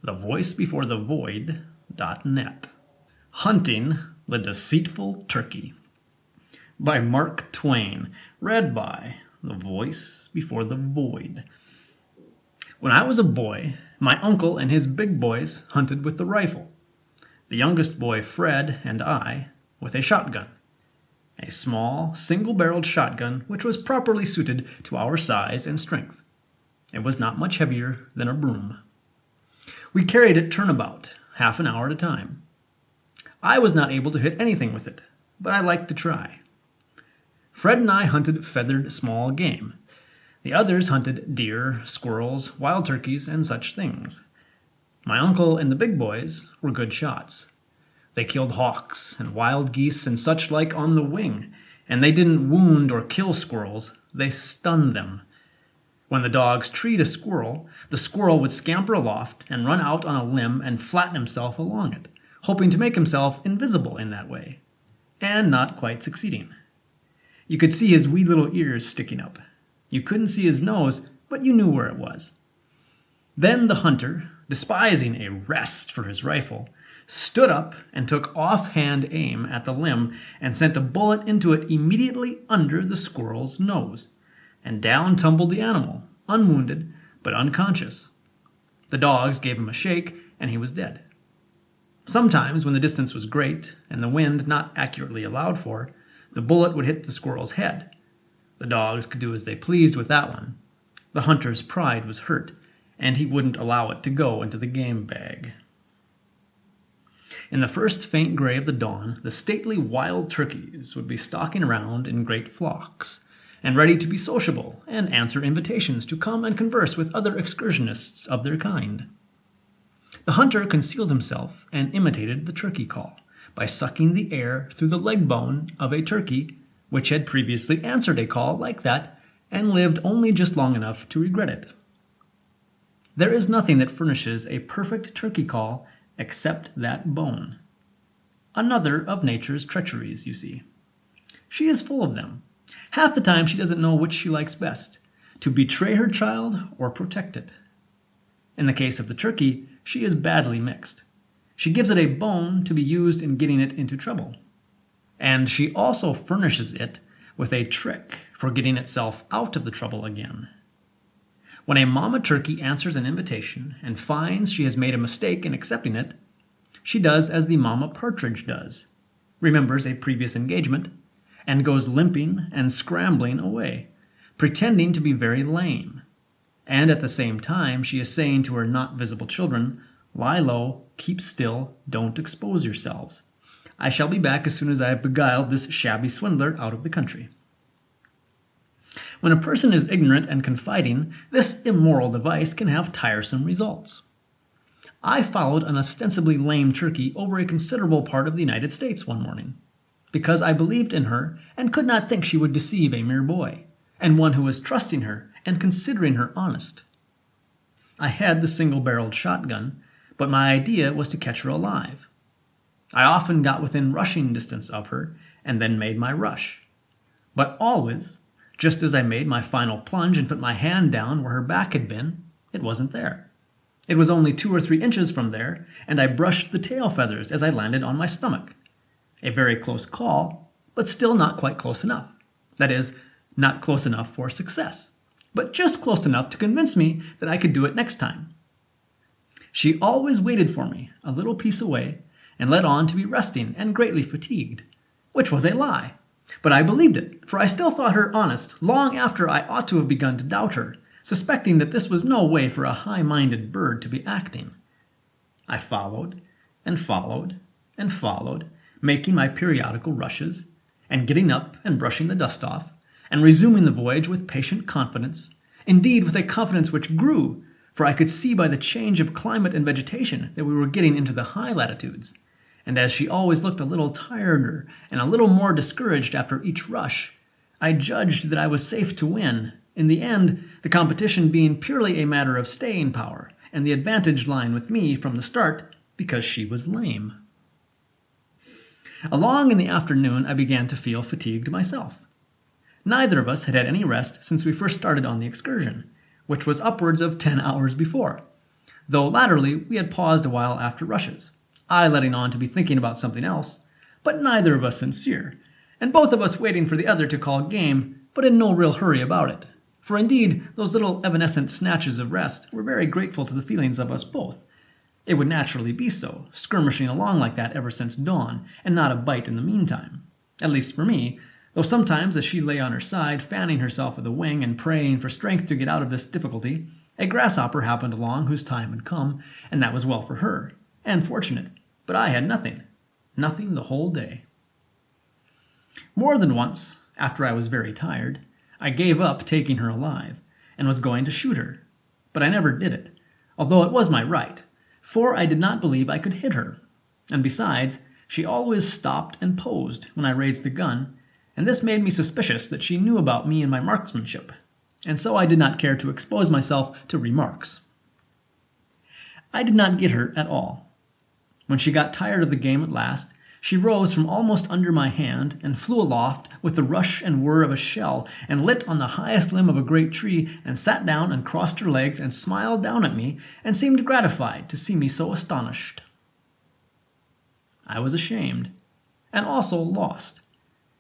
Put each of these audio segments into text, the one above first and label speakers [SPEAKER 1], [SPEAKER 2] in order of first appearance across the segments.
[SPEAKER 1] thevoicebeforethevoid.net. Hunting the Deceitful Turkey by Mark Twain, read by The Voice Before the Void. When I was a boy, my uncle and his big boys hunted with the rifle. The youngest boy, Fred, and I, with a shotgun. A small, single-barreled shotgun which was properly suited to our size and strength. It was not much heavier than a broom. We carried it turnabout, half an hour at a time. I was not able to hit anything with it, but I liked to try. Fred and I hunted feathered small game. The others hunted deer, squirrels, wild turkeys, and such things. My uncle and the big boys were good shots. They killed hawks and wild geese and such like on the wing, and they didn't wound or kill squirrels, they stunned them. When the dogs treed a squirrel, the squirrel would scamper aloft and run out on a limb and flatten himself along it, hoping to make himself invisible in that way, and not quite succeeding. You could see his wee little ears sticking up. You couldn't see his nose, but you knew where it was. Then the hunter, despising a rest for his rifle, stood up and took offhand aim at the limb and sent a bullet into it immediately under the squirrel's nose, and down tumbled the animal, unwounded but unconscious. The dogs gave him a shake, and he was dead. Sometimes, when the distance was great and the wind not accurately allowed for, the bullet would hit the squirrel's head. The dogs could do as they pleased with that one. The hunter's pride was hurt, and he wouldn't allow it to go into the game bag. In the first faint gray of the dawn, the stately wild turkeys would be stalking around in great flocks, and ready to be sociable and answer invitations to come and converse with other excursionists of their kind. The hunter concealed himself and imitated the turkey call by sucking the air through the leg bone of a turkey which had previously answered a call like that and lived only just long enough to regret it. There is nothing that furnishes a perfect turkey call except that bone. Another of nature's treacheries, you see. She is full of them. Half the time she doesn't know which she likes best, to betray her child or protect it. In the case of the turkey, she is badly mixed. She gives it a bone to be used in getting it into trouble. And she also furnishes it with a trick for getting itself out of the trouble again. When a mama turkey answers an invitation and finds she has made a mistake in accepting it, she does as the mama partridge does, remembers a previous engagement, and goes limping and scrambling away, pretending to be very lame. And at the same time she is saying to her not visible children, "Lie low, keep still, don't expose yourselves. I shall be back as soon as I have beguiled this shabby swindler out of the country." When a person is ignorant and confiding, this immoral device can have tiresome results. I followed an ostensibly lame turkey over a considerable part of the United States one morning, because I believed in her and could not think she would deceive a mere boy, and one who was trusting her and considering her honest. I had the single-barreled shotgun, but my idea was to catch her alive. I often got within rushing distance of her, and then made my rush. But always, just as I made my final plunge and put my hand down where her back had been, it wasn't there. It was only 2 or 3 inches from there, and I brushed the tail feathers as I landed on my stomach. A very close call, but still not quite close enough. That is, not close enough for success, but just close enough to convince me that I could do it next time. She always waited for me, a little piece away, and led on to be resting and greatly fatigued, which was a lie. But I believed it, for I still thought her honest long after I ought to have begun to doubt her, suspecting that this was no way for a high-minded bird to be acting. I followed, and followed, and followed, making my periodical rushes, and getting up and brushing the dust off, and resuming the voyage with patient confidence, indeed with a confidence which grew, for I could see by the change of climate and vegetation that we were getting into the high latitudes, and as she always looked a little tireder and a little more discouraged after each rush, I judged that I was safe to win, in the end the competition being purely a matter of staying power, and the advantage lying with me from the start because she was lame. Along in the afternoon I began to feel fatigued myself. Neither of us had had any rest since we first started on the excursion, which was upwards of 10 hours before. though latterly we had paused a while after rushes, I letting on to be thinking about something else, but neither of us sincere, and both of us waiting for the other to call game, but in no real hurry about it. For indeed, those little evanescent snatches of rest were very grateful to the feelings of us both. It would naturally be so, skirmishing along like that ever since dawn, and not a bite in the meantime. At least for me, though sometimes as she lay on her side, fanning herself with a wing and praying for strength to get out of this difficulty, a grasshopper happened along whose time had come, and that was well for her, and fortunate. But I had nothing. Nothing the whole day. More than once, after I was very tired, I gave up taking her alive, and was going to shoot her. But I never did it, although it was my right, for I did not believe I could hit her. And besides, she always stopped and posed when I raised the gun, and this made me suspicious that she knew about me and my marksmanship, and so I did not care to expose myself to remarks. I did not get her at all. When she got tired of the game at last, she rose from almost under my hand and flew aloft with the rush and whir of a shell, and lit on the highest limb of a great tree, and sat down and crossed her legs and smiled down at me, and seemed gratified to see me so astonished. I was ashamed, and also lost,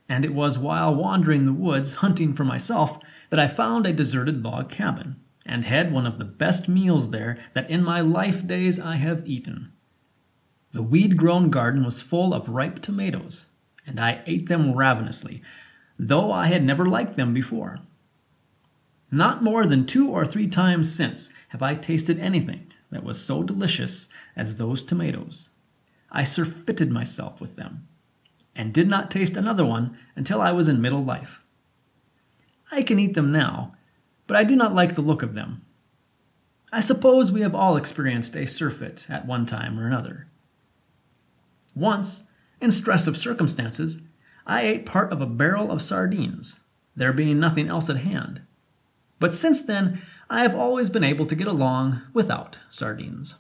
[SPEAKER 1] and it was while wandering the woods hunting for myself that I found a deserted log cabin, and had one of the best meals there that in my life days I have eaten. The weed-grown garden was full of ripe tomatoes, and I ate them ravenously, though I had never liked them before. Not more than 2 or 3 times since have I tasted anything that was so delicious as those tomatoes. I surfeited myself with them, and did not taste another one until I was in middle life. I can eat them now, but I do not like the look of them. I suppose we have all experienced a surfeit at one time or another. Once, in stress of circumstances, I ate part of a barrel of sardines, there being nothing else at hand. But since then, I have always been able to get along without sardines.